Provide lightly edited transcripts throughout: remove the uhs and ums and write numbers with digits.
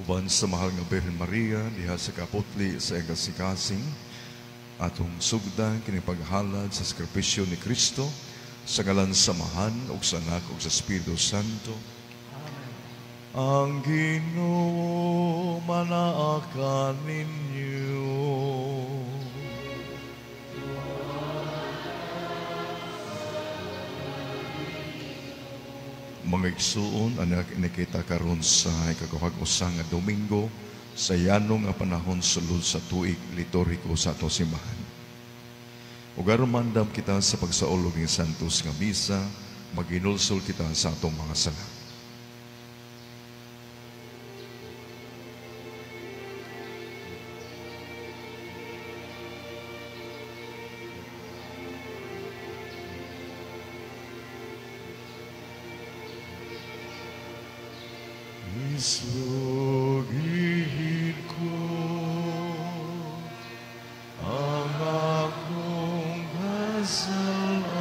uban sa mahal nga Birhen Maria, diha sa kaputli sa kasing-kasing, atong sugdan kinipaghalad sa sakripisyo ni Kristo, sa ngalan sa Amahan, ug sa Anak, ug sa Espiritu Santo. Amen. Ang Ginoo manaakan ninyo. Mga igsuon, anak inikita karon sa ikakapag-usa nga Domingo sa yanong nga panahon sulod sa tuig liturhiko sa ato simbahan. Ug aron mandam kita sa pagsaulog ng Santos nga Misa, maginulsol kita sa atong mga sala. Isugid ko ang akong kasalanan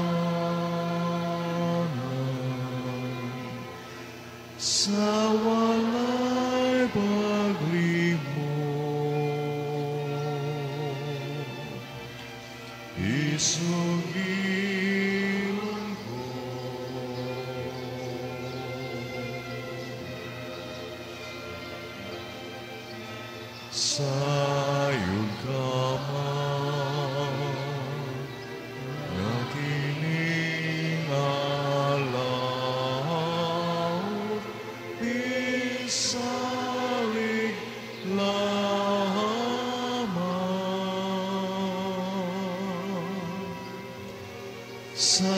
sa walay paglimot. Isugilan ko sayod ka man na kiningalaw, pisalig lamang sa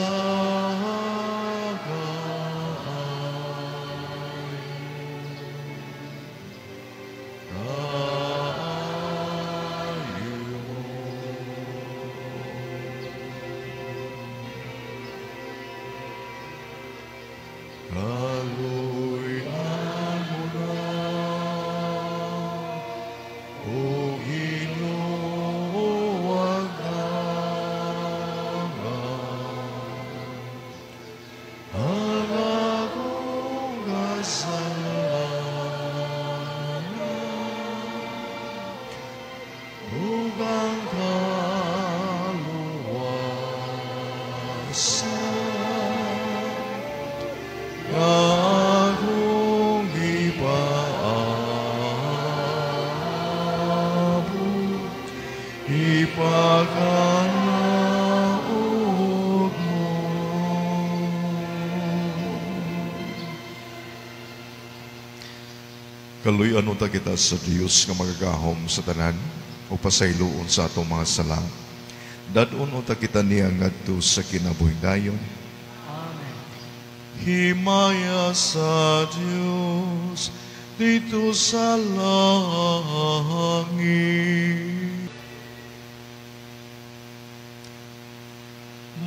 kaluyan unta kita sa Dios nga magagahom sa tanan o pasayloon sa atong mga sala. Dadon unta kita niya ngadto sa kinabuhidayon. Amen. Himaya sa Dios dito sa langit.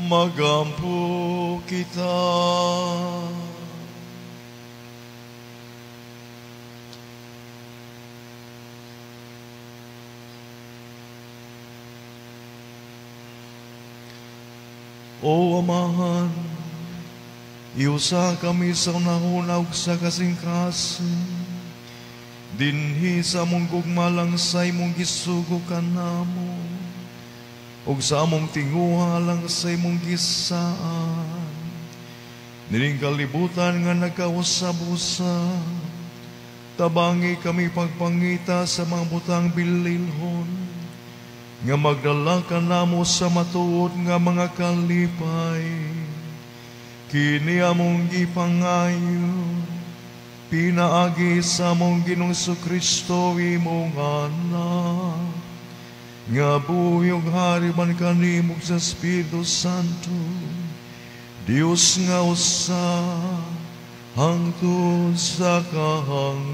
Magampo kita. O Amahan, iusa kami sa unahuna ug sa kasing-kasing, dinhi sa among gugmalang sa imong gisugo kanamo, ug sa among tinguha lang sa imong gisaan, nining kalibutan nga nagkausab-usab, tabangi kami pagpangita sa mga butang bililhon, nga magdala ka namo sa matuod nga mga kalipay. Kini among gipangayo, pinaagi sa among Ginoong Kristo imong anak, nga buyog hari man kanimo sa Espiritu Santo, Dios nga usa hangtod sa kahangturan.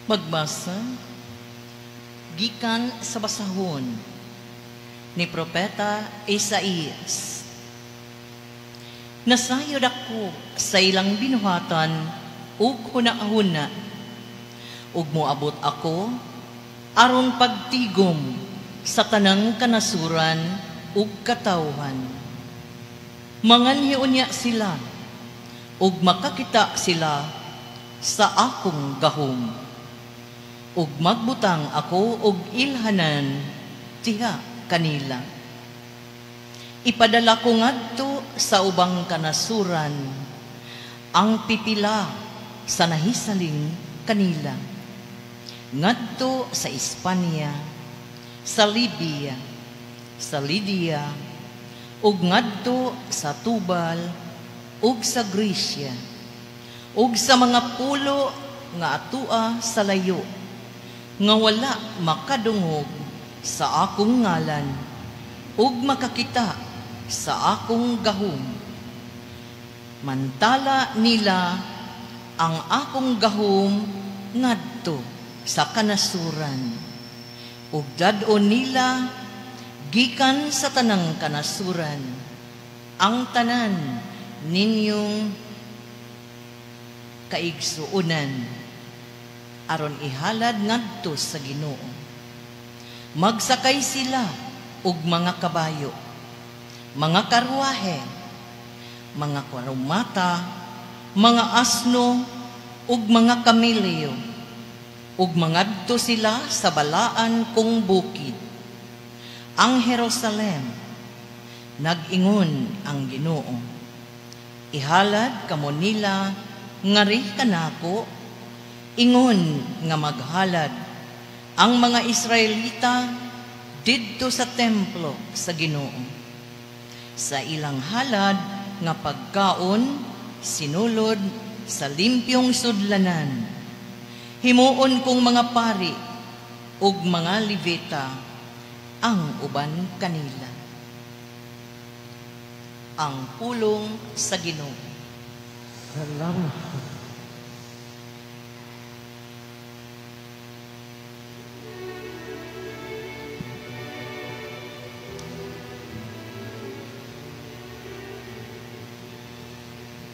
Magbasa gikan sa basahon ni Propeta Isaias. Nasayod ako sa ilang binuhatan ug hunahuna, ug moabot ako aron pagtigom sa tanang kanasuran ug katawhan. Manganhiunya sila ug makakita sila sa akong gahom, ug magbutang ako og ilhanan tiha kanila. Ipadala ko ngadto sa ubang kanasuran ang pipila sa nahisaling kanila, ngadto sa Espanya, sa Libya, sa Lydia, ug ngadto sa Tubal, ug sa Grisya, ug sa mga pulo nga atua sa layo, nga wala makadungog sa akong ngalan, ug makakita sa akong gahom. Mantala nila ang akong gahom ngadto sa kanasuran, ug dadon nila gikan sa tanang kanasuran ang tanan ninyong kaigsuunan, aron ihalad ngadto sa Ginoo. Magsakay sila og mga kabayo, mga karwahe, mga karumata, mga asno, ug mga kamelyo, ug mangadto sila sa balaan kong bukid. Ang Jerusalem, nag-ingon ang Ginoo, ihalad kamo nila ngari kanako, ingon nga maghalad ang mga Israelita didto sa templo sa Ginoo. Sa ilang halad nga pagkaon sinulod sa limpyong sudlanan, himuon kong mga pari ug mga Levita ang uban kanila. Ang pulong sa Ginoo. Salamat.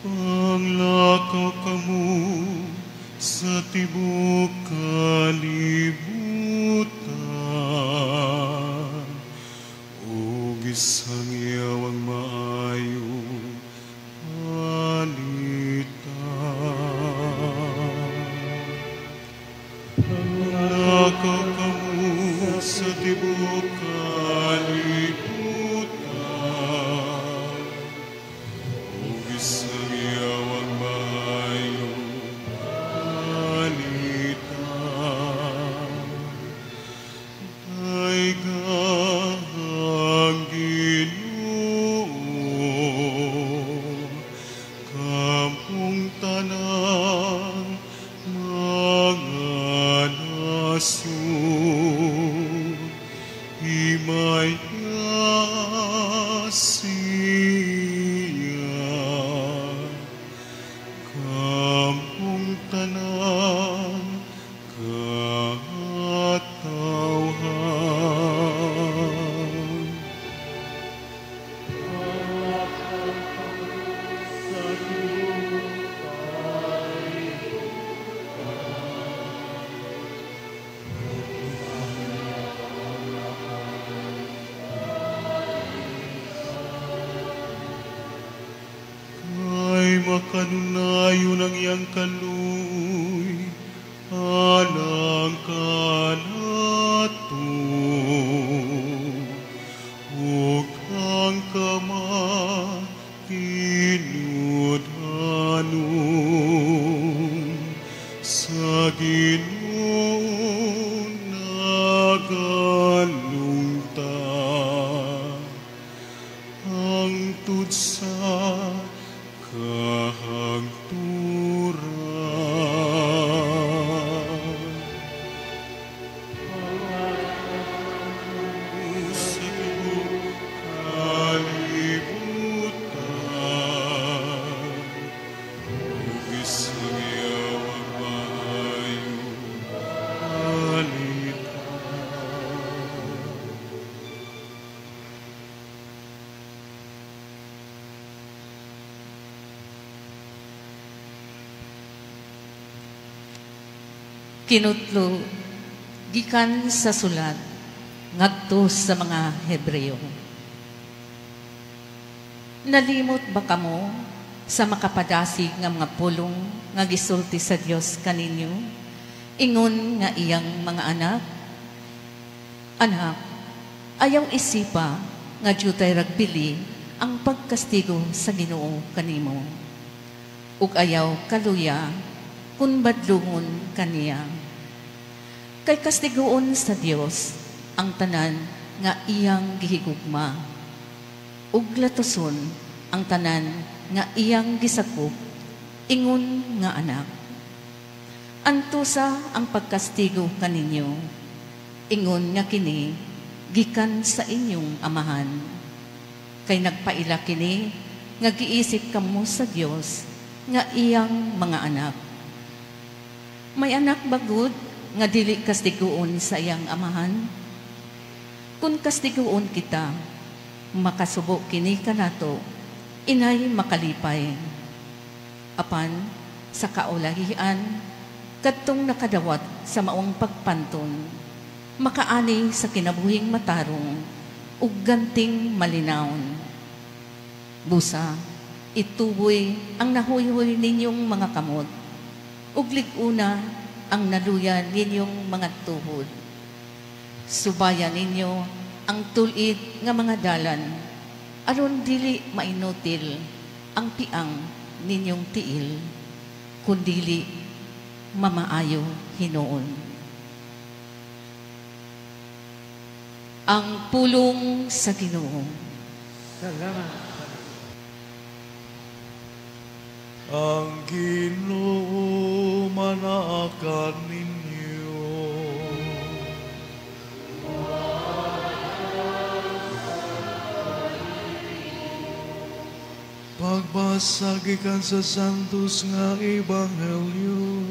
Panglakaw kamo sa tibok kalibutan, ug isang iyawang maayo panitan. Panglakaw kamo sa tibok kalibutan, ug isang makanunayon ang iyang kaluy, alang kanato, ug ang kamatinudhanon sa Ginoo nagalungta, hangtod sa Kinutlo gikan sa sulat ngadto sa mga Hebreo. Nalimot ba kamo sa makapadasig nga mga pulong nga gisulti sa Dios kaninyo? Ingon nga iyang mga anak, anak, ayaw isipa nga jutay ragbili ang pagkastigo sa Ginoo kanimo. Ug ayaw kaluya kun badlungon kaniya. Kay kastigoon sa Dios ang tanan nga iyang gihigugma. Ug latoson ang tanan nga iyang gisakop, ingon nga anak. Antusa ang pagkastigo kaninyo, ingon nga kini gikan sa inyong amahan. Kay nagpaila kini nga giisip kamo sa Dios nga iyang mga anak. May anak bagud nga dili kastiguon sa iyang amahan. Kung kastiguon kita, makasubo kini kanato, inay makalipay. Apan sa kaulahian, kadtong nakadawat sa maong pagpanton, makaani sa kinabuhing matarong, ug ganting malinawon. Busa, ituboy ang nahuyhoy ninyong mga kamot, ug liguna ang naluya ninyong mga tuhod. Subayan ninyo ang tulid nga mga dalan, aron dili mainutil ang piang ninyong tiil, kundili mamaayo hinuon. Ang pulong sa Ginoo. Salamat. Ang Ginoo manaakan ninyo. Pagbasa gikan sa Santos nga Ebanghelyo,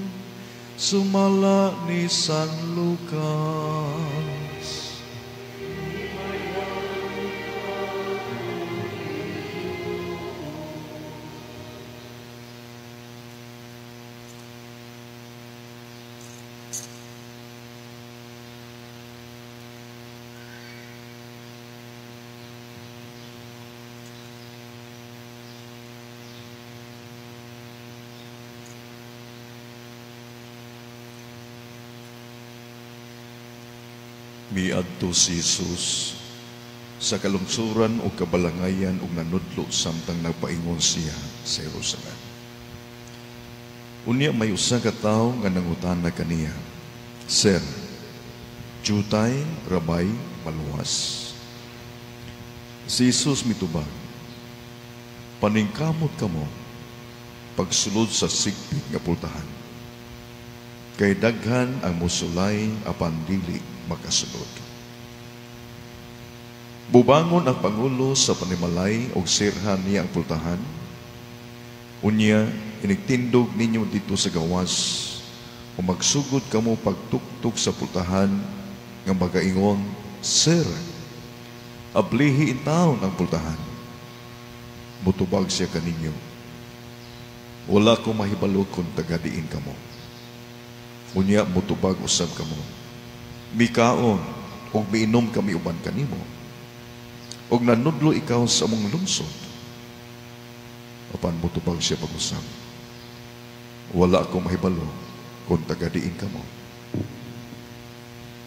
sumala ni San Lucas. Miadto si Jesus sa kalungsuran o kabalangayan o nanudlo samtang nagpaingon siya sa Jerusalem. Unya may usa ka tawo nga nangutana kaniya, Sir, jutay, rabay, maluwas. Si Jesus mitubag, paningkamot kamo pagsulod sa sigpit nga pultahan. Kay daghan ang musulay apan dili makasulod. Bubangon ang Pangulo sa panimalay o sirhan niya ang pultahan. Unya, inigtindog ninyo dito sa gawas o magsugod kamo pagtuktok sa pultahan nga magaingon, Sir, ablihi in taon ang pultahan. Mutubag siya kaninyo. Wala ko mahibalo kung tagadiin kamo. Unya, mutubag usab kamo. Mikaon o miinom kami uban kanimo. O nanudlo ikaw sa among lungsod. Apan mutubag siya pag-usap. Wala akong mahibalo kung tagadiin kamo.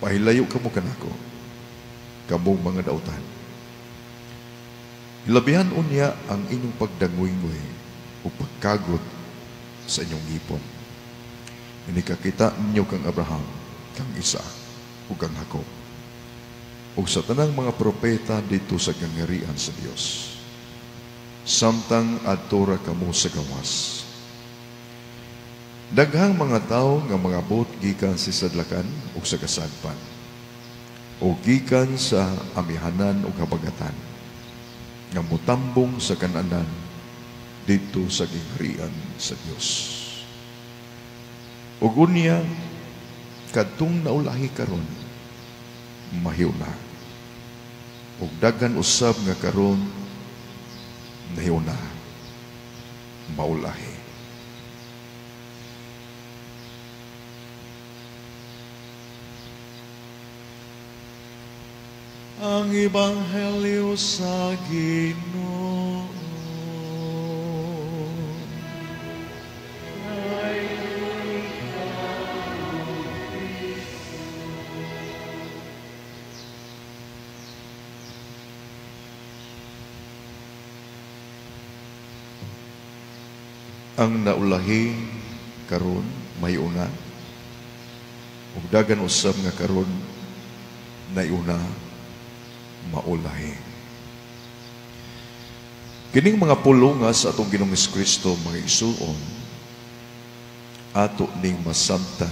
Pahilayo kamo kanako, kamong mga dautan. Hilabihan unya ang inyong pagdangoy-ngoy o pagkagot sa inyong ipon. Inikakita ninyo kang Abraham, kang Isaac, o kang Jacob, o sa tanang mga propeta dito sa gangarian sa Dios. Samtang adtora kamo sa gawas. Daghang mga tao nga mga bot gikan sa sadlakan o sa kasadpan, o gikan sa amihanan o kabagatan, nga mutambong sa kananan dito sa gangarian sa Dios. Ug unya, kadtong naulahi karon, mahiuna. Ug daghan usab nga karon nahiuna, maulahi. ang Ebanghelyo sa Ginoo. Ang naulahi karon may una, ug dagan usab nga karon naiuna maulahi. Kining mga pulungas atong Ginoong Kristo mga isuon ato ning masamtan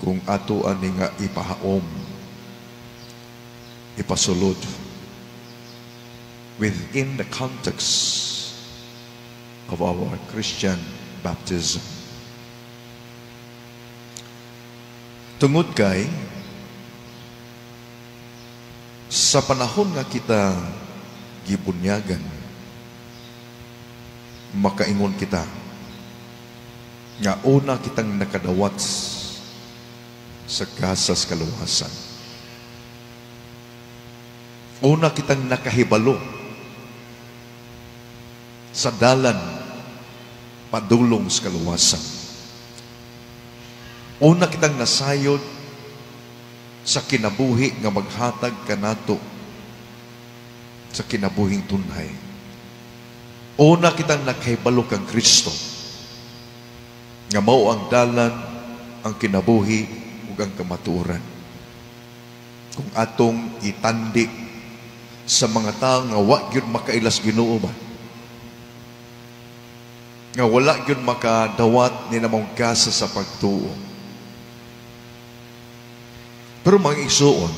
kung ato ani nga ipahaom ipasulod within the context of our Christian baptism. Tungod kay sa panahon nga kita gibunyagan, makaingon kita nga una kitang nakadawat sa kasas kaluwasan. Una kitang nakahibalo sa dalan padulong sa kaluwasan. Una kitang nasayod sa kinabuhi nga maghatag kanato sa kinabuhing tunhay. Una kitang nakahibalo kang Kristo nga mao ang dalan, ang kinabuhi ug ang kamatuoran. Kung atong itandi sa mga tawo nga wa gyud makailas Ginoo ba, nga wala gyud makadawat ni namang kasa sa pagtuo. Pero mga isuon,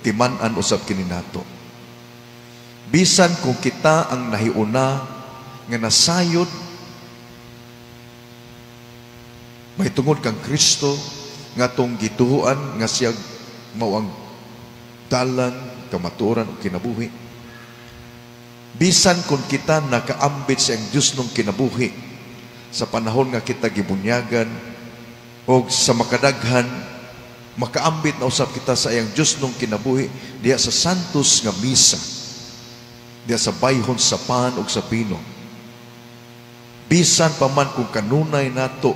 timan-an usab kini nato. Bisan kung kita ang nahiuna nga nasayod may tungod kang Kristo nga tong gituhuan nga siya mao ang dalan, kamatuoran ug kinabuhi. Bisan kung kita nakaambit sa ang Diyos nung kinabuhi sa panahon nga kita gibunyagan o sa makadaghan, makaambit na usap kita sa iyang Diyos nung kinabuhi diya sa santos nga misa, diya sa bayhon sa pan o sa pino. Bisan pa man kung kanunay nato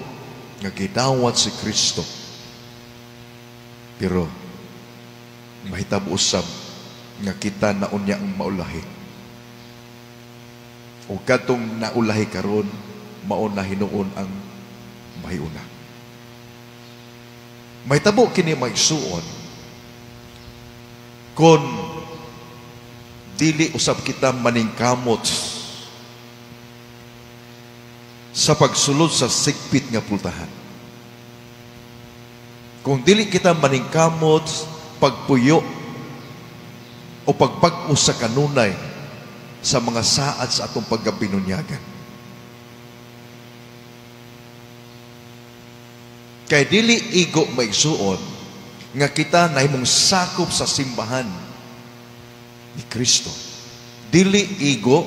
nga gidawat si Kristo, pero mahitabo usab nga kita naunya ang maulahi. O katong naulahi karon, mauna hinuon ang mahiuna. May tabo kini maigsuon kon dili usab kita maningkamot sa pagsulod sa sigpit nga pultahan. Kung dili kita maningkamot pagpuyo o pagpag-o sa kanunay sa mga saad sa atong pagkabinunyagan. Kay dili igo maigsuon nga kita nahimong sakop sa simbahan ni Kristo. Dili igo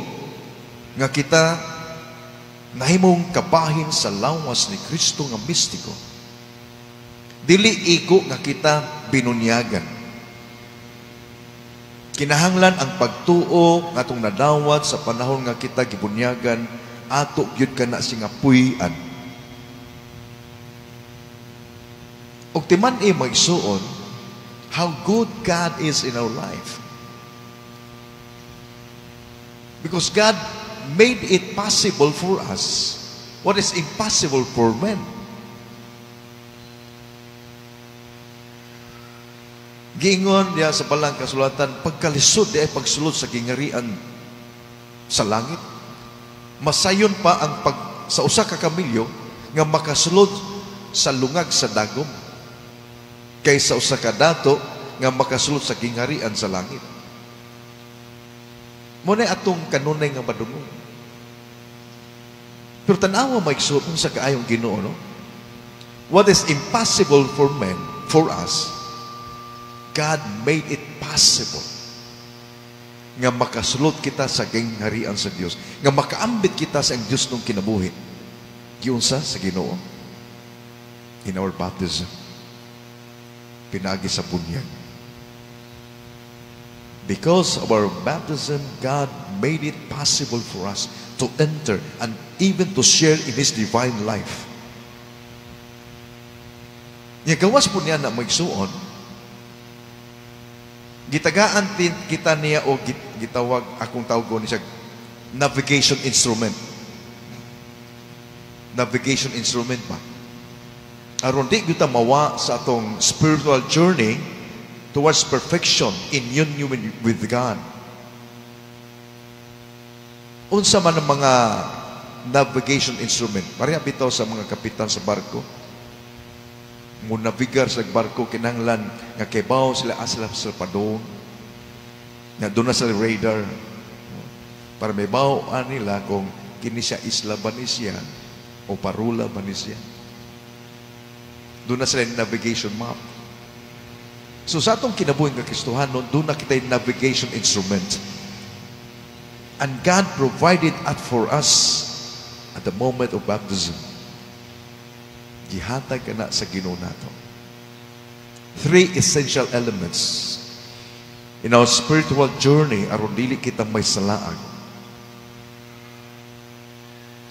nga kita nahimong kabahin sa lawas ni Kristo nga mistiko. Dili igo nga kita binunyagan. Kinahanglan ang pagtuo nga atong nadawat sa panahon nga kita gibunyagan, ato gyud kana sing puy-an. Og timan-i maigsuon how good God is in our life. Because God made it possible for us what is impossible for men. Giingon niya sa balang kasulatan, pagkalisod di ay pagsulod sa gingarian sa langit. Masayon pa ang sa usa ka kamilyo nga makasulod sa lungag sa dagom kaysa usa ka dato nga makasulod sa gingarian sa langit. Muna atong kanunay nga madungog. Pero tanawa maigsuon sa kaayong Ginoo, no? What is impossible for men, for us, God made it possible nga makasulod kita sa gingharian sa Dios, nga makaambit kita sa ang Dios nung kinabuhi. Giunsa sa Ginoo in our baptism, pinagi sa bunyag. Because of our baptism, God made it possible for us to enter and even to share in His divine life. Nga gawas po niya na magsuon, gitagaan kita niya o gitawag, akong tawag ko niya, navigation instrument. Navigation instrument ba? Aron di kita mawa sa atong spiritual journey towards perfection in union with God. Unsa man ang mga navigation instrument? Pareha bitaw sa mga kapitan sa barko. Mo navigar sa barko kinahanglan nga kibaw sila asla sa padong. Na doon na sa radar para may bawaan nila kung kini siya isla ba ni siya o parula ba ni siya. Doon na sila yung navigation map. So sa atong kinabuhing kakristohanon, doon na kita yung navigation instrument. And God provided it for us at the moment of baptism. Gihatag ka na sa Ginoo nato. 3 essential elements in our spiritual journey aron dili kita may salaag.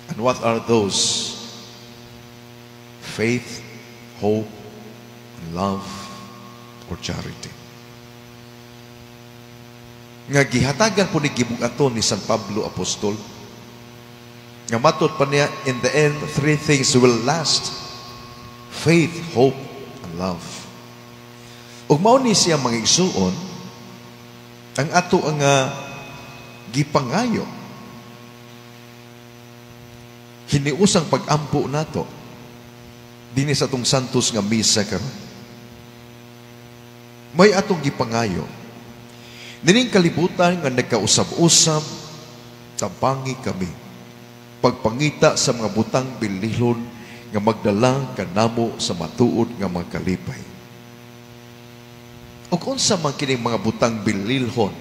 And what are those? Faith, hope, and love, or charity. Nga gihatagan po ni gibugaton ni San Pablo Apostol. Nga matud pa niya, in the end, 3 things will last. Faith, hope, and love. Ug mao ni siya mga igsuon, ang ato ang gipangayo, hiniusang pag-ampo nato dinhi sa atong santos nga misa karon. May atong gipangayo dining kalibutan nga nagkausab-usab, tabangi kami pagpangita sa mga butang bilihon nga magdala kanamo sa matuod nga mga kalipay. O kung sa man kining mga butang bililhon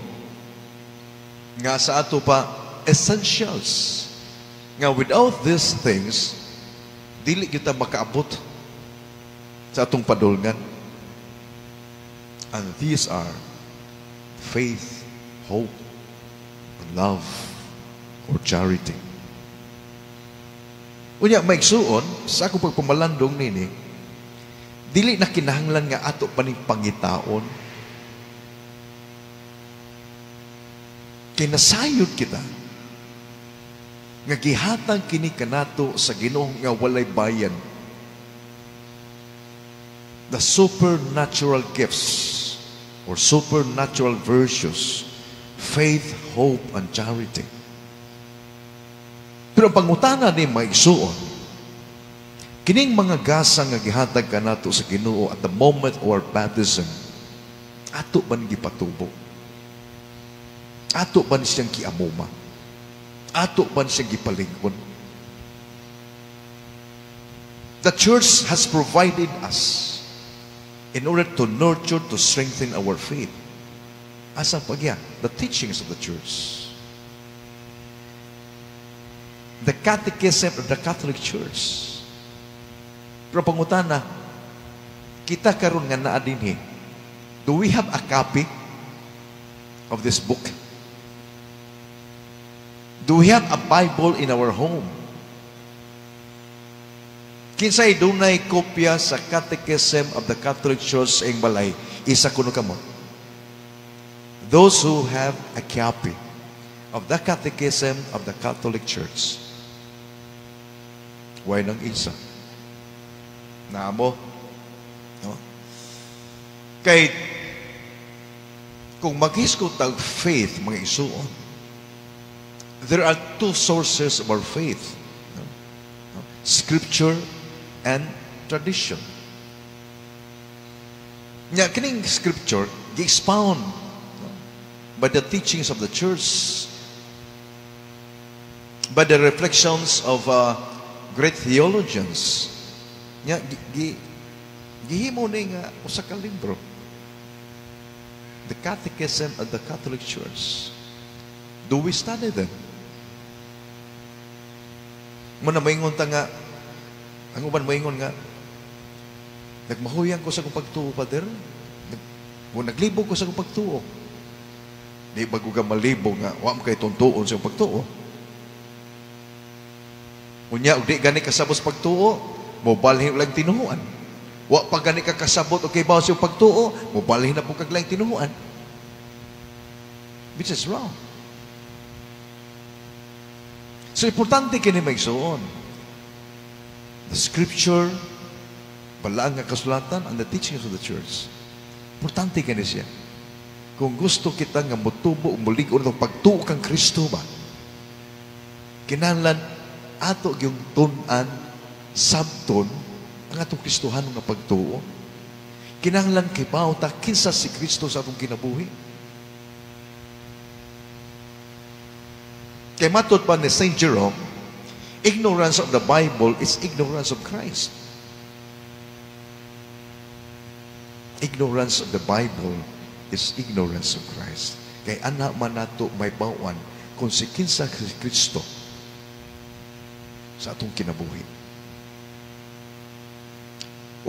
nga sa ato pa essentials nga without these things dili kita makaabot sa atong padulngan. And these are faith, hope, and love, or charity. Unya maigsuon sa akong pagpamalandong nini, dili na kinahanglan nga ato pa ning pangitaon. Kinasayod kita nga gihatag kini kanato sa Ginoo nga walay bayan. The supernatural gifts or supernatural virtues, faith, hope, and charity. Pero pangutana ni maigsuon, kining mga gasa nga gihatag kanato sa Ginoo at the moment of our baptism, ato ba gipatubo? Ato ba siyang kiamuma? Ato ba siyang gipalingon? The church has provided us in order to nurture, to strengthen our faith. Asa pagya? The teachings of the church. The catechism of the Catholic Church. Pero pangutana, kita karon nga naa dinhi, do we have a copy of this book? Do we have a Bible in our home? Kinsay dunay kopya sa Catechism of the Catholic Church sa iyang balay, isa kuno kamo. Those who have a copy of the Catechism of the Catholic Church. Why nang isa? Naamo? No? Kay kung maghiskot tag faith mga isuon, there are 2 sources of our faith. No? Scripture and tradition. Nya kining scripture gi-expound by the teachings of the church, by the reflections of great theologians. Nya gihimo ni nga usa ka libro, the Catechism of the Catholic Church. Do we study them? Muna maingon ta nga, ang uban maingon nga, nagmahuyang ko sa kong pagtuo, Father. Naglibog ko sa kong pagtuo. Di bago ka malibog nga, wa mo kay tuntuon sa pagtuo. Unya, di gani kasabot sa pagtuo, mobalhin lang tinuhuan. Wa pa gani ka kasabot o kay bawas yung pagtuo, mobalhin na po kaglang tinuhuan. Which is wrong. So, importante kini maigsoon. The scripture, balaang nga kasulatan, and the teachings of the church. Importante kini siya. Kung gusto kita nga mutubo, muligo ng pagtuo kang Kristo ba, kinahanglan ato yung tunan, sabton, ang atong Kristohan nga pagtuo. Kinahanglan kay ta kinsa si Kristo sa atong kinabuhi. Kay matod pa ni St. Jerome, ignorance of the Bible is ignorance of Christ. Ignorance of the Bible is ignorance of Christ. Kay anak man nato may bawan kung si kinsa si Kristo sa atong kinabuhi.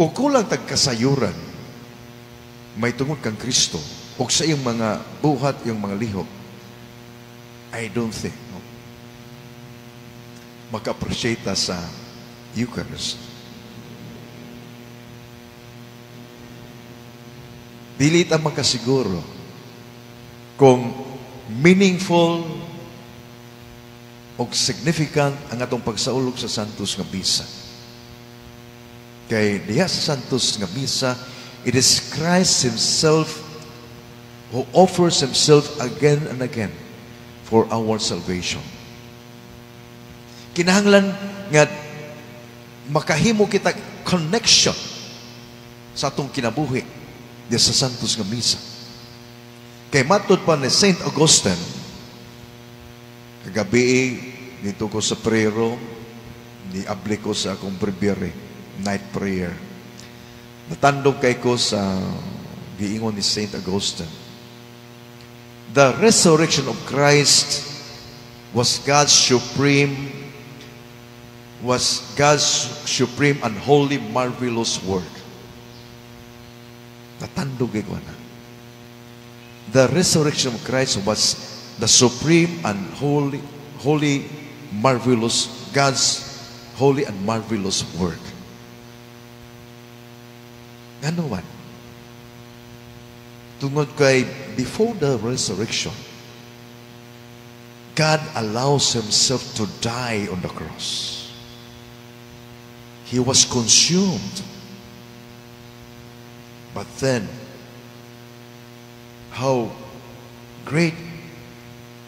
O kulang tagkasayuran, may tungod kang Kristo, o sa iyong mga buhat, iyong mga lihok, I don't think, maka-appreciate sa Eucharist. Dili ta makasiguro kung meaningful o significant ang atong pagsaulog sa Santos nga Misa. Kay diha sa Santos nga Misa, it is Christ Himself who offers Himself again and again for our salvation. Kinahanglan nga makahimo kita connection sa atong kinabuhi di sa Santos nga Misa. Kay matod pa ni St. Augustine, kagabi dito ko sa prayer room, ni-abli ko sa akong breviary, night prayer. Natandog kay ko sa giingon ni St. Augustine. The resurrection of Christ was God's supreme and holy, marvelous work. Natandog kay ko na. The resurrection of Christ was the supreme and holy, marvelous, God's holy and marvelous work. Ano man? Tungod kay before the resurrection, God allows Himself to die on the cross. He was consumed. But then, how great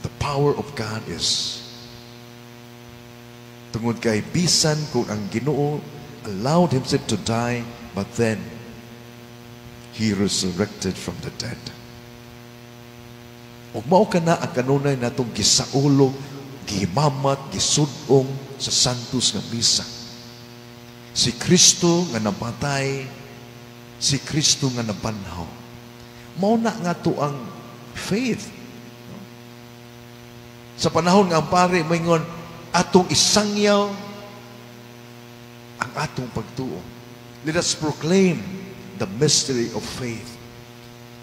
the power of God is. Tungod kay bisan kung ang Ginoo allowed Himself to die, but then He resurrected from the dead. Ug mao kana ang kanunay natong gisaulog, gimamat, gisudong sa Santos nga Misa. Si Kristo nga namatay, si Kristo nga nabanhaw. Mao na nga to ang faith. Sa panahon nga ang pare moingon atong isangyaw ang atong pagtuo. Let us proclaim the mystery of faith.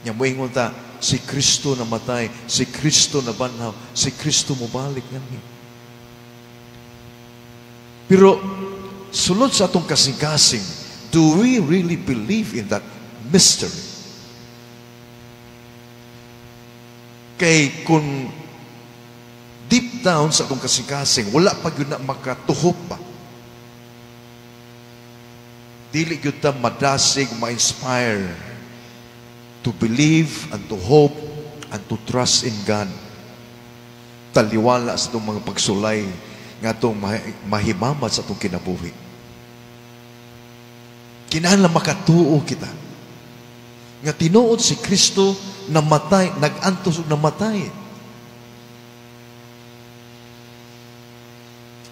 Nya moingon ta si Kristo namatay, si Kristo nabanhaw, si Kristo mobalik ngani. Pero sulod sa atong kasing-kasing, do we really believe in that mystery? Kay kung deep down sa atong kasing-kasing, wala pa yun na makatuhop pa. Dili yun ta madasig, ma-inspire to believe and to hope and to trust in God. Taliwala sa itong mga pagsulay nga itong mahimamat sa itong kinabuhi. Kinahanglan makatuo kita. Nga tinuod si Kristo namatay, nag-antos ug namatay.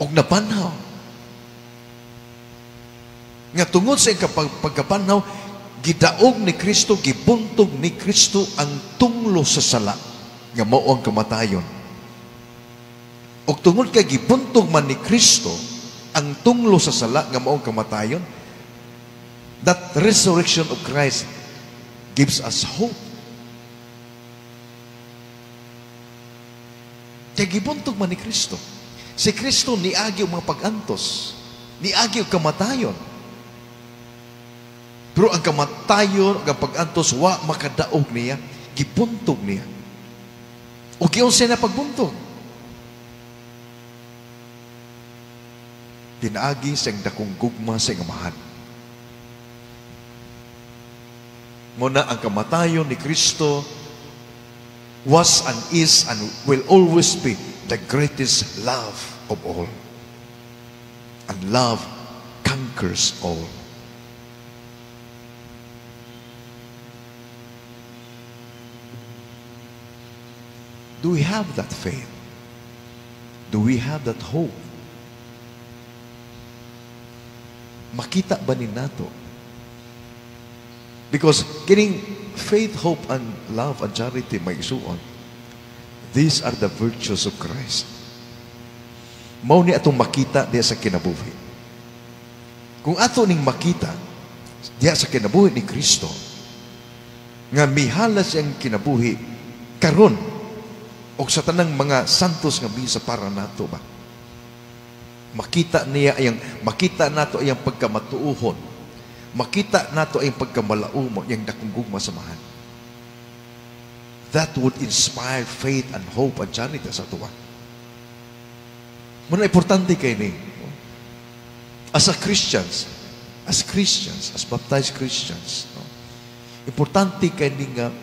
Og napanhaw. Nga tungod sa pagkapanhaw, gidaog ni Kristo, gibuntog ni Kristo ang tunglo sa sala nga mao ang kamatayon. Og tungod kay gibuntog man ni Kristo ang tunglo sa sala nga mao ang kamatayon, that resurrection of Christ gives us hope. Kay gibuntog man ni Kristo. Si Kristo niagi ang mga pagantos. Niagi ang kamatayon. Pero ang kamatayon, ang pagantos, wa makadaog niya, gibuntog niya. O giunsa na pagbuntog. Pinaagi sa dakong gugma sa amahan. Muna ang kamatayon ni Kristo was and is and will always be the greatest love of all. And love conquers all. Do we have that faith? Do we have that hope? Makita ba ni nato? Because kining faith, hope, and love and charity may isuon. These are the virtues of Christ. Mao ni atong makita diya sa kinabuhi. Kung ato ning makita diya sa kinabuhi ni Kristo, nga mihalas siyang kinabuhi karon o sa tanang mga santos nga bisa para nato ba? Makita nato ayang pagkamatuuhon. Makita nato ayang pagkamalaumo, yung dakong gugma samahan. That would inspire faith and hope and charity sa tuwa. Muna importante kay ni. As Christians, as baptized Christians, importante kay ni nga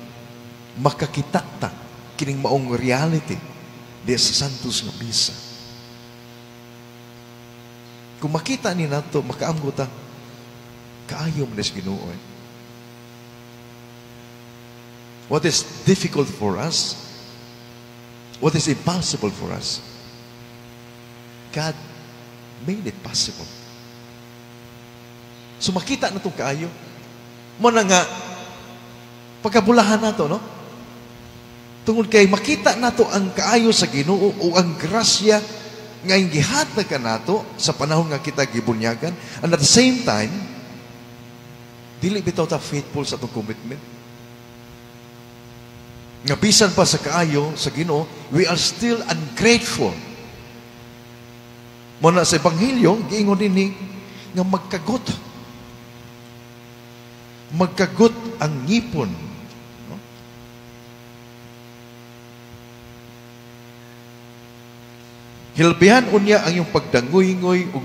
makakita ta kining maong reality di sa santos nga misa. Kung makita ni nato, makaamgo ta, kaayo man sa Ginoo. What is difficult for us, what is impossible for us, God made it possible. So makita na itong kaayo. Muna nga, pagkabulahan nato, no? Tungod kay makita nato ang kaayo sa Ginoo o ang grasya ngayong gihatag ka nato sa panahon nga kita gibunyagan, and at the same time, dili bitaw ta faithful sa itong commitment. Nga bisan pa sa kaayo sa Ginoo, we are still ungrateful. Muna sa Ebanghelyo, giingon din nga magkagot ang ngipon. No? Hilbihan unya ang iyong pagdangoy-ngoy o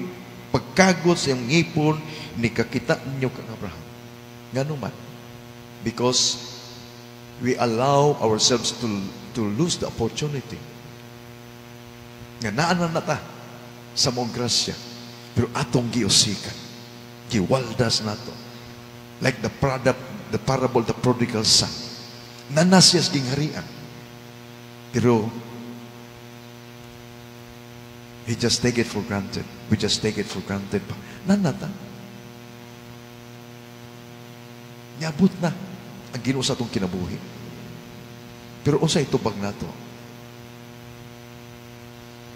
pagkagot sa iyong ngipon ni kakita ninyo kang Abraham. Nga naman. Because we allow ourselves to lose the opportunity. Nga naanan na ta sa mong grasya. Pero atong giusikan. Giwaldas nato. Like the parable, the prodigal son. Nanasyas gingharian. Pero he just take it for granted. We just take it for granted. Nanata. Niabot na ang Ginoo sa atong kinabuhi. Pero usa itubag nato.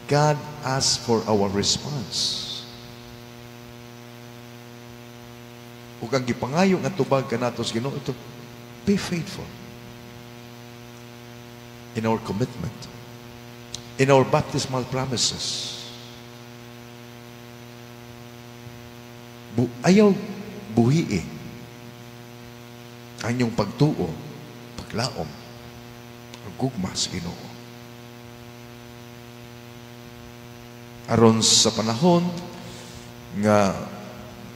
God asks for our response. Ug ang gipangayo nga tubag kanato sa Ginoo ito, be faithful in our commitment, in our baptismal promises. Ayaw buhii ang inyong pagtuo, paglaom, pagugma sa Ginoo. Aron sa panahon nga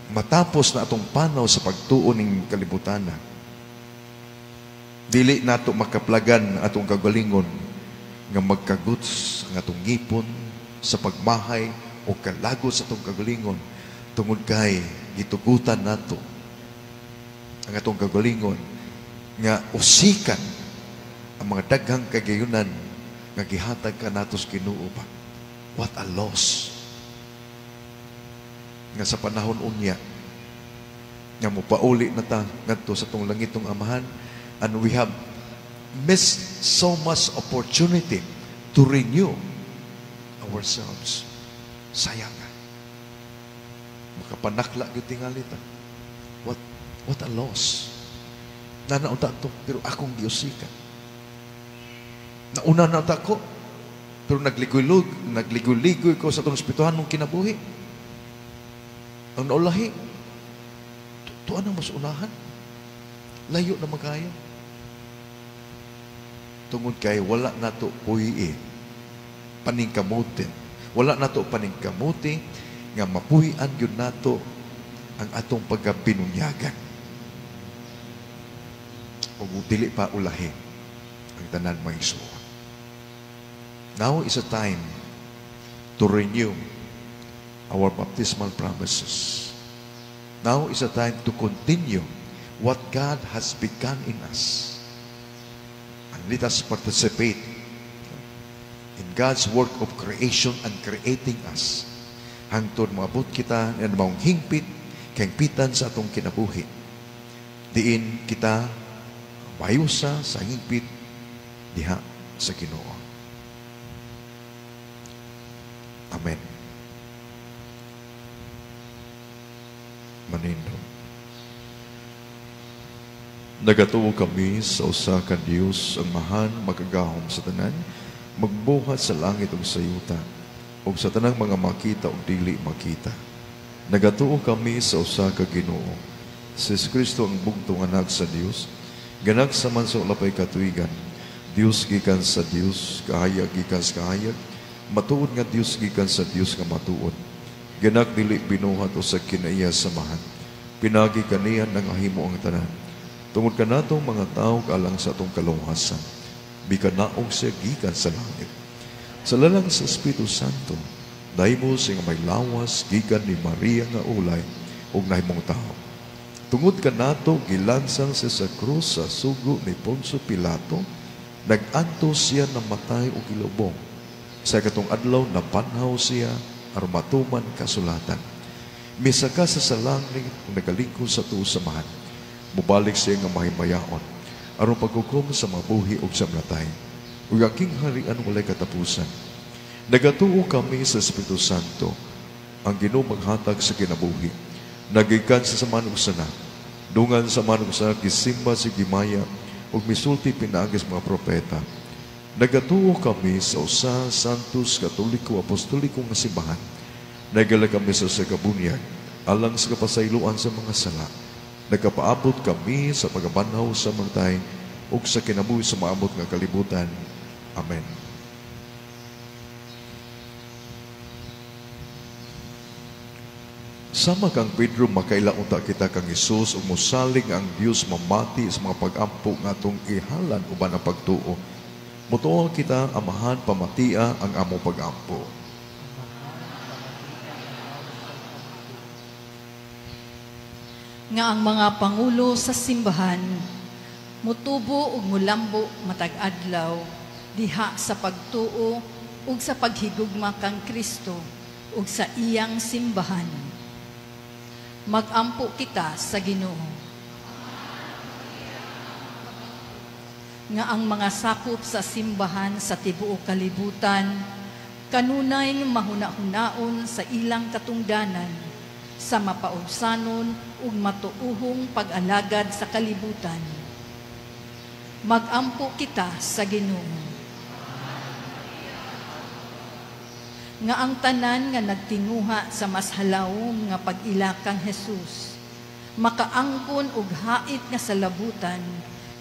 matapos na atong panaw sa pagtuo ning kalibutan, dili nato makaplagan atong kagalingon nga magkaguts ang atong ngipon sa pagmahay o kalagot sa atong kagalingon tungod kay gitugutan nato ang atong kagalingon nga usikan ang mga daghang kagayunan nga gihatag ka nato sa Ginoo ba. What a loss. Nga sa panahon unya nga mopauli na ta ngadto sa tong langitong Amahan, and we have missed so much opportunity to renew ourselves. Sayang nga. Makapanakla gyud tingali ta. What a loss. Nanaunta to, pero akong giusikan. Nauna na ta ko, Pero nagligoy-ligoy ko sa itong espirituhan mong kinabuhi. Ang naulahi, tuan ang mas unahan. Layo na magayo. Tungod kay wala nato puyi paningkamutin. Wala nato paningkamuti nga mapuhian yun nato ang atong pagkabinunyagan. O dili pa ulahi ang tanan mga Igsoon. Now is a time to renew our baptismal promises. Now is a time to continue what God has begun in us. And let us participate in God's work of creation and creating us. Hangtod maabot kita ng maong hingpit, kahingpitan sa atong kinabuhi. Diin kita mayusa sa hingpit diha sa Ginoo. Amen. Manindong. Nagatuo kami sa usa ka Dios ang mahan magagahom sa tanan, magbuhat sa langit ug sa yuta, ug sa tanang mga makita ug dili makita. Nagatuo kami sa usa ka Ginoo, si Kristo ang bugtong anak sa Dios, ganag sa man sa ulapay katuigan, Dios gikan sa Dios, kahayag gikan sa kahayag, matuod nga Dios gikan sa Dios nga matuod. Ganak dili binuhat o sa kinaiya samahan. Pinagi kaniya ng ahimo ang tanan. Tungod ka natong mga tao alang sa atong kalunghasan. Bikanaong siya gikan sa langit. Sa lalang sa Espiritu Santo, dahimo siya may lawas gikan ni Maria nga ulay ug nahimong tao. Tungod ka nato gilansang siya sa krus sa sugo ni Poncio Pilato, nag-anto siya ng matay o kilubong. Sa katong adlaw na panhaw siya armatuman kasulatan. Misaka sa salangit kung nagalingkod sa tuo samahan. Mubalik siya nga mahimayaon. Aron paghukom sa mabuhi o sa matay. Ug aking harian walay katapusan. Nagatuo kami sa Espiritu Santo. Ang Ginoo maghatag sa kinabuhi. Nagikan sa samahan ug sana. Dungan sa samahan ug sana gisimba si Gimaya ug misulti pinaagis mga propeta. Nagatuo kami sa usa santos katoliko apostoliko nga simbahan. Nagala kami sa kabunyag alang sa kapasayloan sa mga sala. Nagkapaabot kami sa pagabanhaw sa matay ug sa kinabuhi sa maabot nga kalibutan. Amen. Sama kang Pedro makailaunta kita kang Hesus ug mosalig ang Dios mamati sa mga pag-ampo nga atong ihalan uban ang pagtuo. Mutuo kita amahan pamatia ang among pag-ampo. Nga ang mga pangulo sa simbahan, mutubo ug mulambo matag adlaw, diha sa pagtuo ug sa paghigugma kang Kristo ug sa iyang simbahan. Mag-ampo kita sa Ginoo. Nga ang mga sakop sa simbahan sa tibuok kalibutan, kanunay mahuna-hunaon sa ilang katungdanan, sa mapaubsanon ug matuuhong pag-alagad sa kalibutan. Mag-ampo kita sa Ginoo. Nga ang tanan nga nagtinguha sa mas halawom nga pag-ila kang Hesus, makaangkon og hait nga salabutan,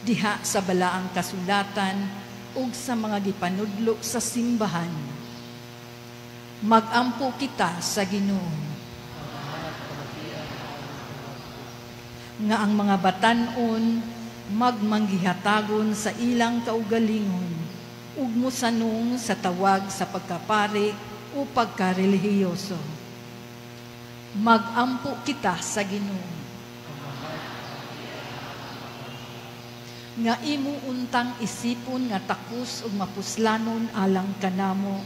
diha sa balaang kasulatan ug sa mga gipanudlo sa simbahan. Mag-ampo kita sa Ginoo. Nga ang mga batan-on magmanggihatagon sa ilang kaugalingon ug mosanong sa tawag sa pagkapari o pagkarelihiyoso. Mag-ampo kita sa Ginoo. Nga imo untang isipon nga takus ug mapuslanon alang kanamo,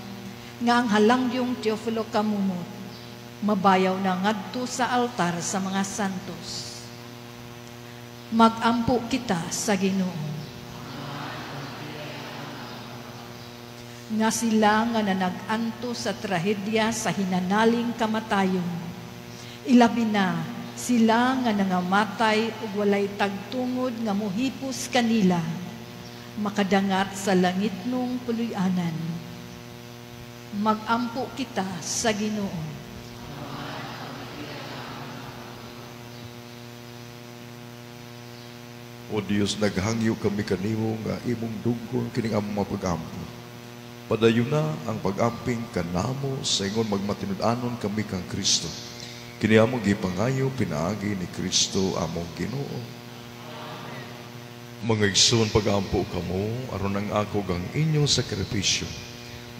nga ang halangyong Teofilo Kamumot, mabayaw na ngadto sa altar sa mga santos. Mag-ampo kita sa Ginoo. Nga sila nga nanag-anto sa trahedya sa hinanaling kamatayon, ilabi na sila nga nangamatay ug walay tagtungod nga mohipos kanila, makadangat sa langitnong puloy-anan. Magampo kita sa Ginoo. O Dios, naghangyo kami kanimo nga imong dugong kining among mapag-ampo. Padayon na ang pag-amping kanamo sa ingon magmatinud-anon kami kang Kristo. Kini among gipangayo pinaagi ni Kristo among Ginoo. Mga igsoon, pag-ampo kamo aron ang ako gang inyong sakripisyo.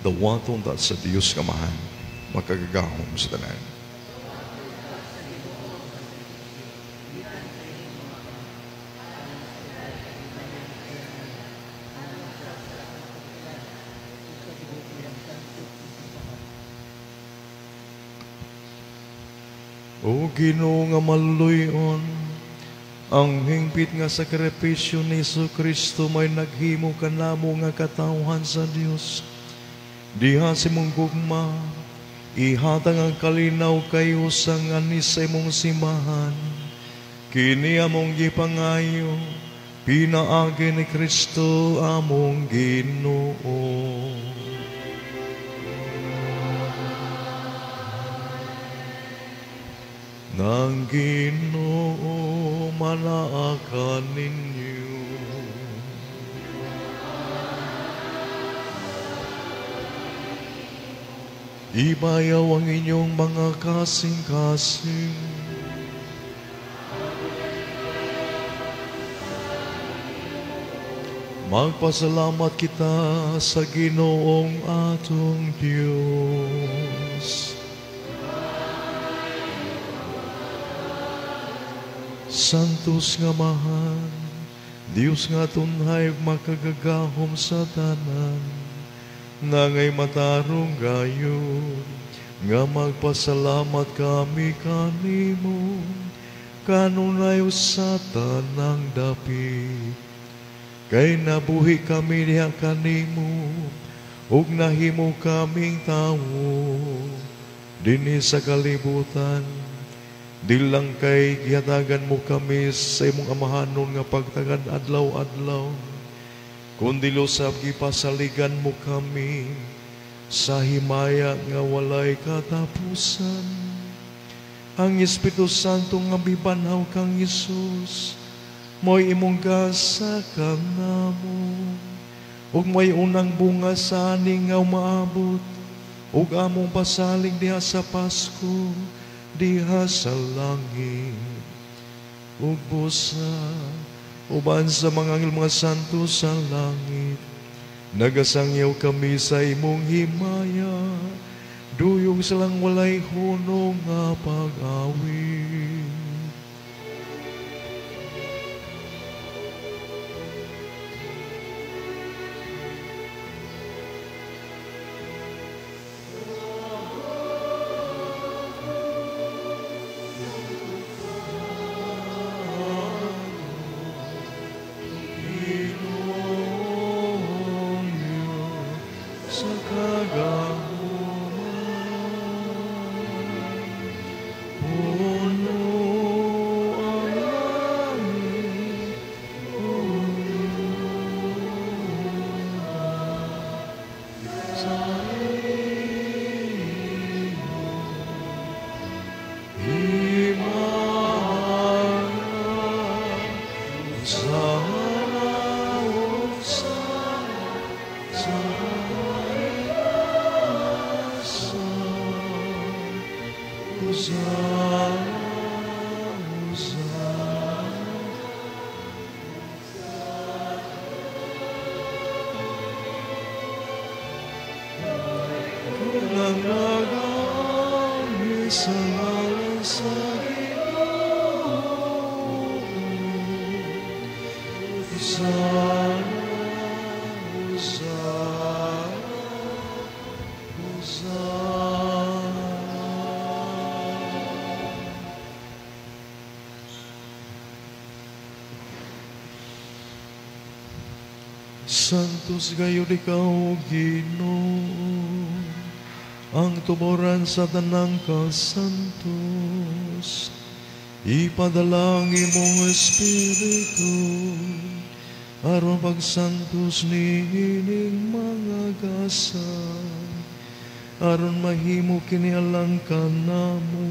Dawaton da sa Dios Amahan makagagahom sa tanan. O Ginoo nga maluyon, ang hingpit nga sakripisyo ni Jesu-Kristo may naghimo kanamo nga katawhan sa Dios. Diha sa imong gugma, ihatag ang kalinaw kayo sa nganis sa imong simbahan. Kini among gipangayo, pinaagi ni Kristo among Ginoo. Nang Ginoo manaakan ninyo. Ibayaw ang inyong mga kasing-kasing. Magpasalamat kita sa Ginoong atong Diyos. Santos nga mahal, Diyos nga tunhay makagagahom sa tanan, nga ngay matarong gayon, nga magpasalamat kami kanimo, kanunay sa tanang dapit. Kay nabuhi kami niya kanimo, ug nahimo kaming tawo, dinhi sa kalibutan. Di lang kay gihatagan mo kami sa imong amahanon nga pagtagad adlaw-adlaw, kundi lusab gipasaligan mo kami sa himaya nga walay katapusan. Ang Espiritu Santo nga bibanhaw kang Jesus, mo'y imong gasa kang namo, ug may unang bunga sa ani nga umaabot, ug among pasalig diha sa Pasko, diha sa langit, ug busa uban sa mga santo sa langit, nagasangyaw kami sa imong himaya, duyong silang walay hunong nga pag-awit. Santos gayon ikaw, Ginoo, ang tuboran sa tanang kasantos. Ipadala ang imong Espiritu, aron pagsantos ni ining mga gasa, aron mahimo kini alangkan namo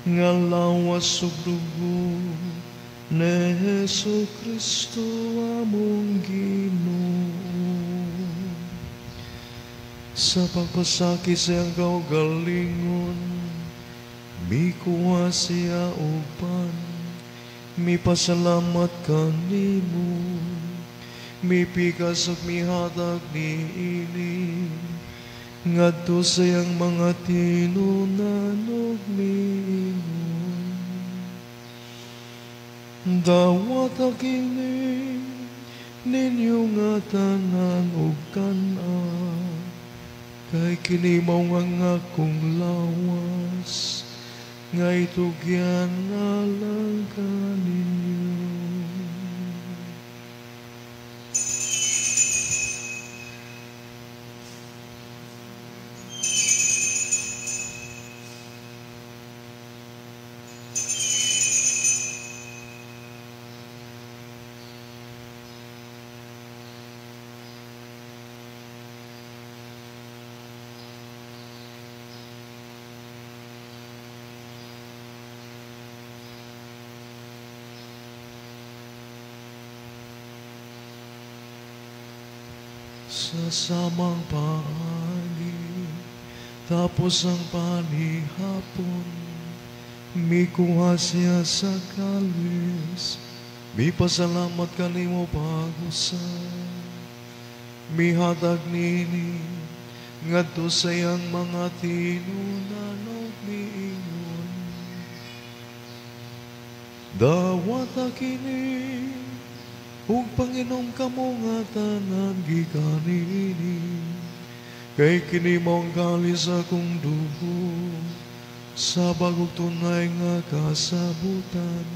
nga lawas ug dugo ni Hesu Kristo among Ginoo. Sa pagpasaki sa iyang kaugalingon, mikuha siya upan, mipasalamat kanimo, mipikas ug mihatag niini, ngadto sa iyang mga tinunan ug miingon. Dawat kini ninyo nga tanan ug kan-an, kay kini mao nga akong lawas, nga itugyan alang kaninyo. Sa samang paagi, tapos ang panihapon, mikuha siya sa kalis, mipasalamat kanimo pag-usap, mihatag nini, ngadto sa iyang mga tinunan ug miingon. Dawat kini ug Panginoong kamo nga tanan gikanini, kay kini mao ang kalis akong dugo, sa bagong tunay nga kasabutan.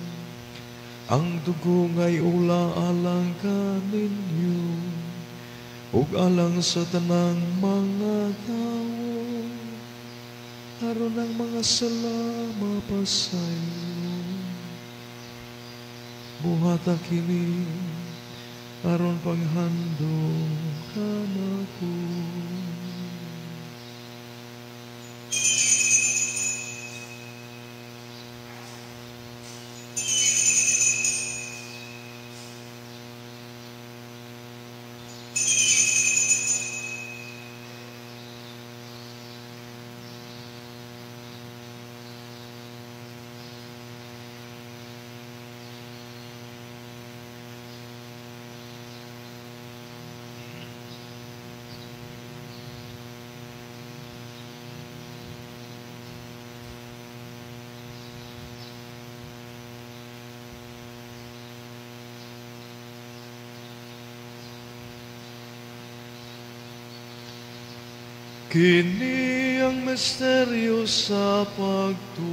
Ang dugo nga'y ula alang kaninyo, ug alang sa tanang mga tao, aron ang mga sala mapasayo. Buhata kini aron panghandog kanako. Kini ang misteryo sa pagtuo.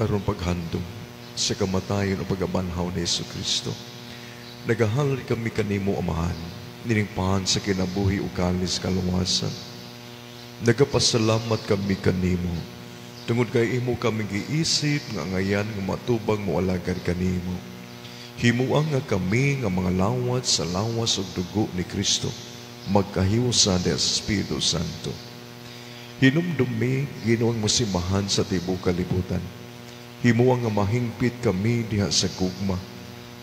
Aron paghandong sa kamatayon o pagabanhaw ni Yesu Kristo. Nagahal kami kanimo, Amahan, niningpahan sa kinabuhi o kalis kaluwasan. Nagapasalamat kami kanimo, tungod kay imo kami giisip nga ngayan nga matubang mo alagad kanimo. Himuang nga kami nga mga lawat sa lawas o dugo ni Kristo, magkahiusa sa Espiritu Santo. Hinumdumi, Ginoong musimahan sa tibok kalibutan. Himuang nga mahingpit kami diha sa gugma.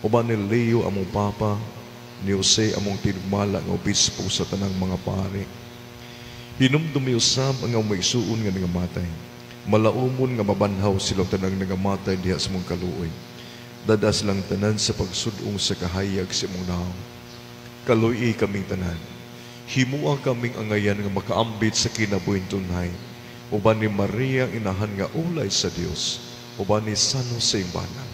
Uban ni Leo among papa, ni Jose among tinugmala nga obispo sa tanang mga pare. Hinumdumi usab ang maigsuon nga nangamatay. Malaumon nga mabanhaw silang tanang nangamatay diha sa mong kaluoy. Dadas lang tanan sa pagsudong sa kahayag sa mong naong. Kaluoy kaming tanan. Himuang kaming angayan nga makaambit sa kinabuhing tunay. Uban ni Maria inahan nga ulay sa Dios. Uban ni San Jose Banal,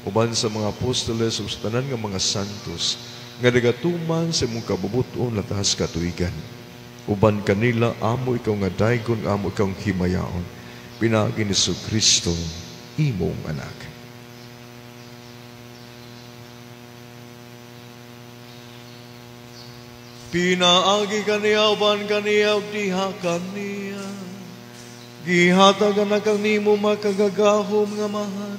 uban sa mga apostoles ug sa tanan nga mga santos nga nagatuman sa imong kabubuton latas katuigan. Uban kanila amo ikaw nga daygon, amo ikaw himayaon, pinaagi ni Jesu Kristo imong anak. Pinaagi kaniya uban kaniya ug diha kaniya. Gihatagan na kanimo makagagahom nga mahal.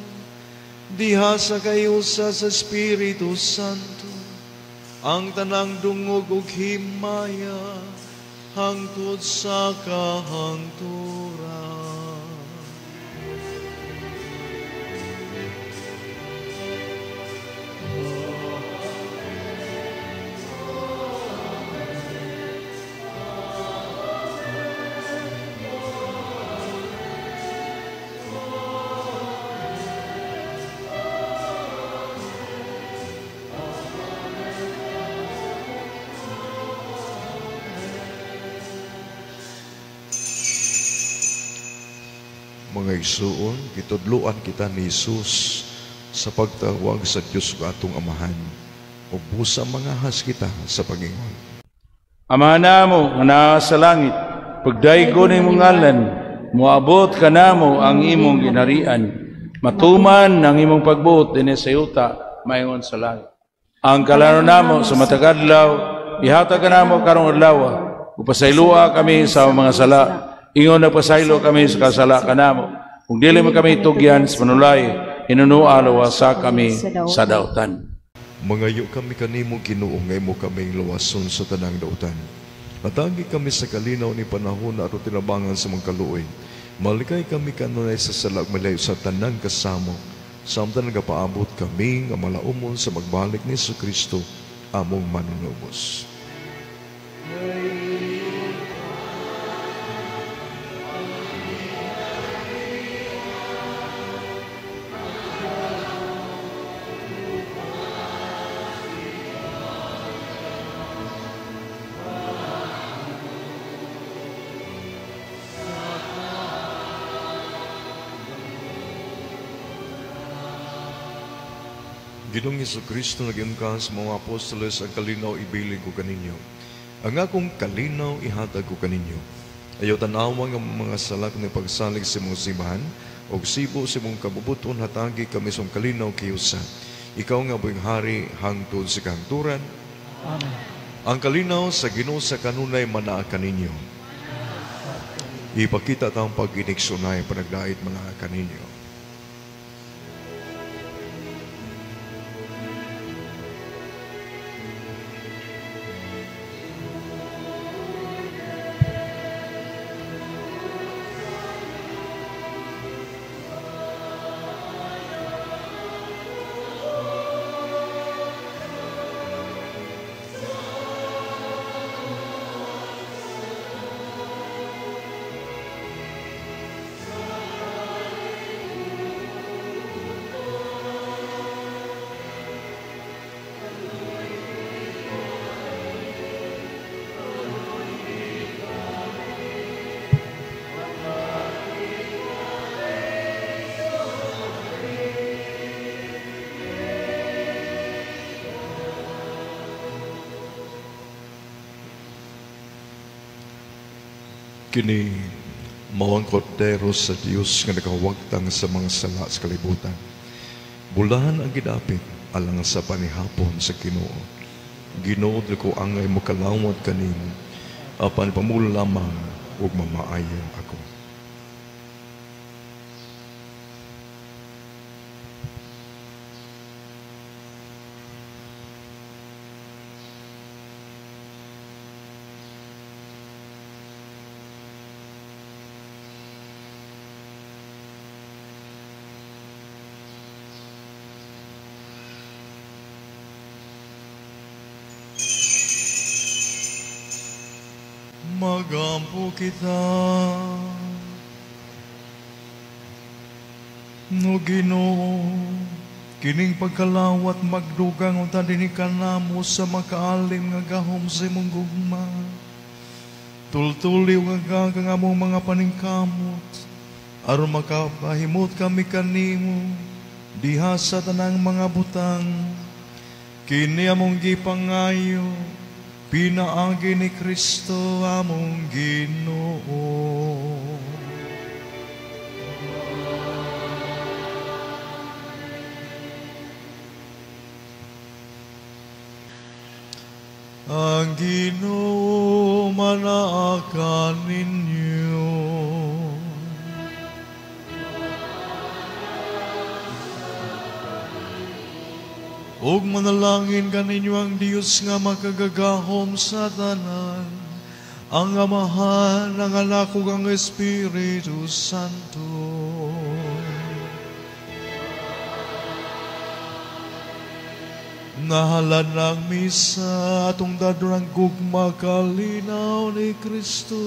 Diha sa kayusa sa Espiritu Santo. Ang tanang dungog ug himaya hangtod sa kahangturan. Mga isuon, kitudluan kita ni Jesus sa pagtawag sa Diyos ko atong Amahan. O busa mga has kita sa Panginoon. Ama namo nga naa sa langit, pagdaygo ni mong ngalan, moabot ka namo ang imong ginharian. Matuman ang imong pagbuot dinhi sa yuta, mayon sa langit. Ang kalaro namo sa matag adlaw, ihatag ka namo karong adlaw, upasaylua kami sa mga sala. Ingon nagpasaylo kami sa kasala kanamo. Kung dili mo kami tugyan sa panulay, inunua lawasa kami sa dautan. Mangayo kami kanimo Ginoo ngay mo kaming lawason sa tanang dautan. Natagi kami sa kalinaw ni panahon na ato tinabangan sa mga kaluoy. Malikay kami kanunay sa salag malayo sa tanang kasamo. Samtang nagapaabot kami nga malaumon sa magbalik ni Jesucristo among manunubos. Ginoong Jesucristo nag-imkan sa mga apostoles ang kalinaw ibilin ko kaninyo. Ang akong kalinaw ihatag ko kaninyo. Ayaw tanawang ang mga salak na pagsalig sa mong simbahan o sibo sa mong kabubuton hatagi kami sa kalinaw kiyusa. Ikaw nga buing hari hangtod sa kahangturan. Amen. Ang kalinaw sa Ginoo sa kanunay manaa kaninyo. Ipakita taong pag-iniksunay panagdait mga kaninyo. Kini mao ang kordero sa Dios nga nakawagtang sa mga sala sa kalibutan. Bulahan ang gidapit alang sa panihapon sa Ginoo. Ginoo ko angay mo kalawat kanimo apan pamulo lamang ug mamaayo ako. Magampo kita, no Ginoo, kining pagkalawat magdugang unta dinhi kanamo sa makaalim nga gahom sa imong gugma. Tultuliw nga kang among mga paningkamot, aron makapahimot kami kanimo diha sa tanang mga butang. Kini among gipangayo, pinaagi ni Kristo among Ginoo. ang Ginoo manaakan ninyo. Ug manalangin kaninyo ang Dios nga makagagahom sa tanan, ang Amahan, ang Anak ug ang Espiritu Santo. Nahalad ng misa atong dadrang gugma kalinaw ni Kristo.